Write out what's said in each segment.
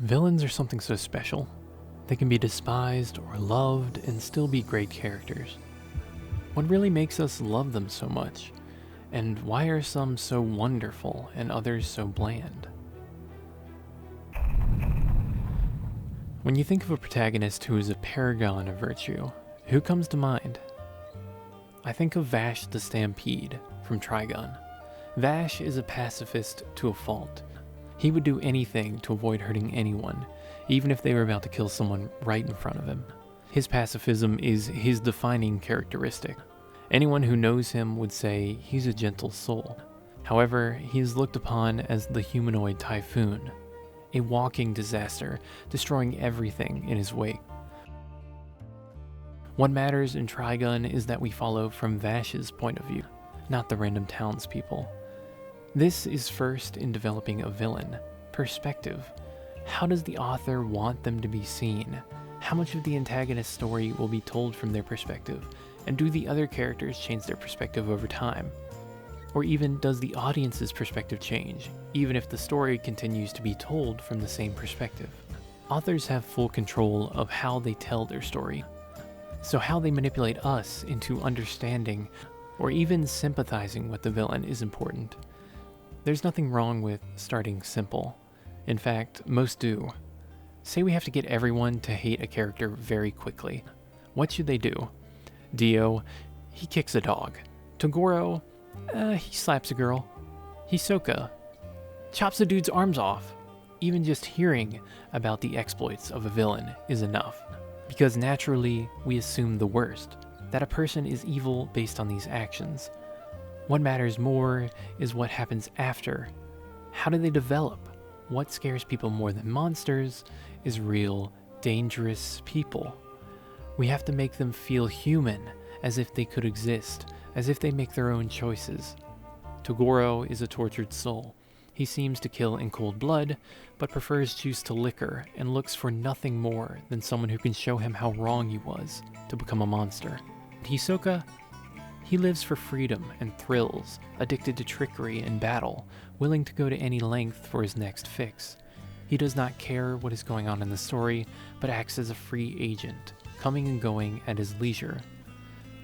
Villains are something so special. They can be despised or loved and still be great characters. What really makes us love them so much? And why are some so wonderful and others so bland? When you think of a protagonist who is a paragon of virtue, who comes to mind? I think of Vash the Stampede from Trigun. Vash is a pacifist to a fault. He would do anything to avoid hurting anyone, even if they were about to kill someone right in front of him. His pacifism is his defining characteristic. Anyone who knows him would say he's a gentle soul. However, he is looked upon as the humanoid typhoon, a walking disaster, destroying everything in his wake. What matters in Trigun is that we follow from Vash's point of view, not the random townspeople. This is first in developing a villain. Perspective. How does the author want them to be seen? How much of the antagonist's story will be told from their perspective? And do the other characters change their perspective over time? Or even does the audience's perspective change, even if the story continues to be told from the same perspective? Authors have full control of how they tell their story. So how they manipulate us into understanding or even sympathizing with the villain is important. There's nothing wrong with starting simple. In fact, most do. Say we have to get everyone to hate a character very quickly. What should they do? Dio, he kicks a dog. Toguro, he slaps a girl. Hisoka chops a dude's arms off. Even just hearing about the exploits of a villain is enough. Because naturally, we assume the worst, that a person is evil based on these actions. What matters more is what happens after. How do they develop? What scares people more than monsters is real, dangerous people. We have to make them feel human, as if they could exist, as if they make their own choices. Toguro is a tortured soul. He seems to kill in cold blood, but prefers juice to liquor and looks for nothing more than someone who can show him how wrong he was to become a monster. Hisoka, he lives for freedom and thrills, addicted to trickery and battle, willing to go to any length for his next fix. He does not care what is going on in the story, but acts as a free agent, coming and going at his leisure.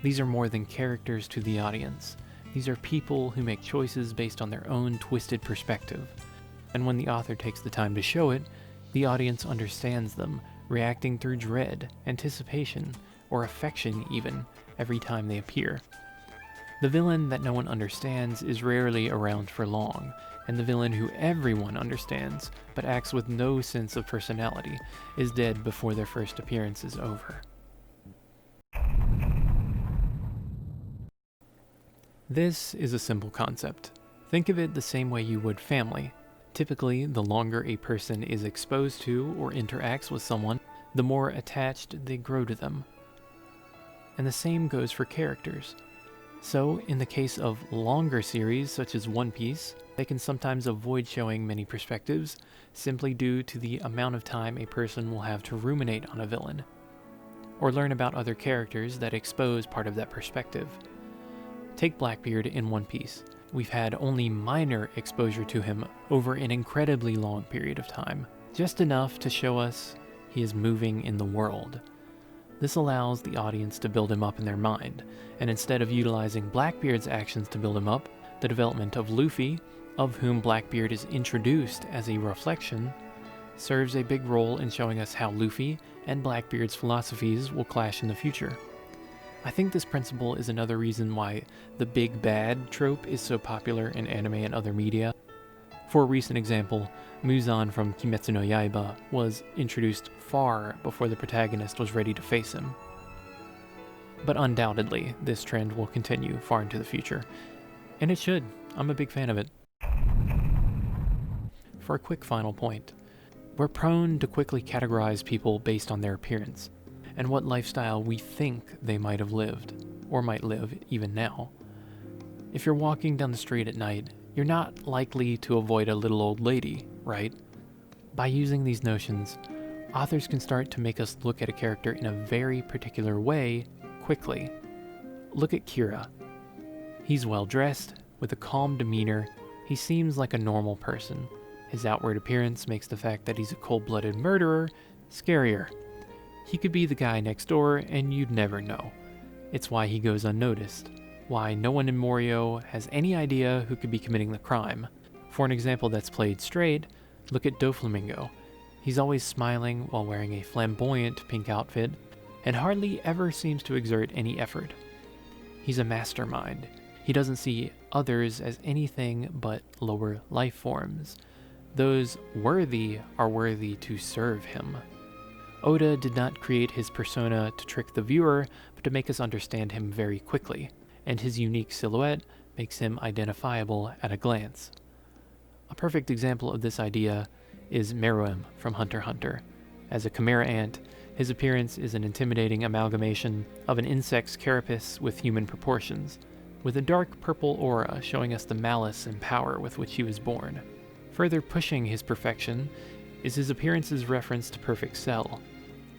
These are more than characters to the audience. These are people who make choices based on their own twisted perspective. And when the author takes the time to show it, the audience understands them, reacting through dread, anticipation, or affection even, every time they appear. The villain that no one understands is rarely around for long, and the villain who everyone understands, but acts with no sense of personality, is dead before their first appearance is over. This is a simple concept. Think of it the same way you would family. Typically, the longer a person is exposed to or interacts with someone, the more attached they grow to them. And the same goes for characters. So, in the case of longer series such as One Piece, they can sometimes avoid showing many perspectives simply due to the amount of time a person will have to ruminate on a villain, or learn about other characters that expose part of that perspective. Take Blackbeard in One Piece. We've had only minor exposure to him over an incredibly long period of time, just enough to show us he is moving in the world. This allows the audience to build him up in their mind, and instead of utilizing Blackbeard's actions to build him up, the development of Luffy, of whom Blackbeard is introduced as a reflection, serves a big role in showing us how Luffy and Blackbeard's philosophies will clash in the future. I think this principle is another reason why the big bad trope is so popular in anime and other media. For a recent example, Muzan from Kimetsu no Yaiba was introduced far before the protagonist was ready to face him. But undoubtedly, this trend will continue far into the future. And it should. I'm a big fan of it. For a quick final point, we're prone to quickly categorize people based on their appearance, and what lifestyle we think they might have lived, or might live even now. If you're walking down the street at night, you're not likely to avoid a little old lady, right? By using these notions, authors can start to make us look at a character in a very particular way quickly. Look at Kira. He's well dressed, with a calm demeanor. He seems like a normal person. His outward appearance makes the fact that he's a cold-blooded murderer scarier. He could be the guy next door and you'd never know. It's why he goes unnoticed, why no one in Morio has any idea who could be committing the crime. For an example that's played straight, look at Doflamingo. He's always smiling while wearing a flamboyant pink outfit, and hardly ever seems to exert any effort. He's a mastermind. He doesn't see others as anything but lower life forms. Those worthy are worthy to serve him. Oda did not create his persona to trick the viewer, but to make us understand him very quickly, and his unique silhouette makes him identifiable at a glance. A perfect example of this idea is Meruem from Hunter x Hunter. As a chimera ant, his appearance is an intimidating amalgamation of an insect's carapace with human proportions, with a dark purple aura showing us the malice and power with which he was born. Further pushing his perfection is his appearance's reference to Perfect Cell,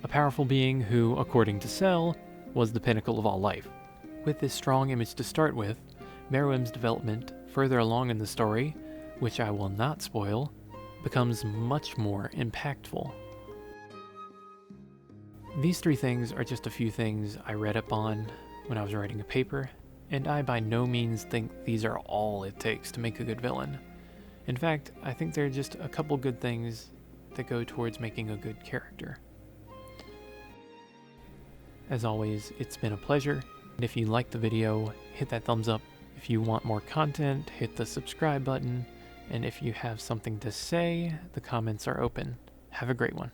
a powerful being who, according to Cell, was the pinnacle of all life. With this strong image to start with, Meruem's development further along in the story, which I will not spoil, becomes much more impactful. These 3 things are just a few things I read up on when I was writing a paper, and I by no means think these are all it takes to make a good villain. In fact, I think they're just a couple good things that go towards making a good character. As always, it's been a pleasure, and if you liked the video, hit that thumbs up. If you want more content, hit the subscribe button, and if you have something to say, the comments are open. Have a great one.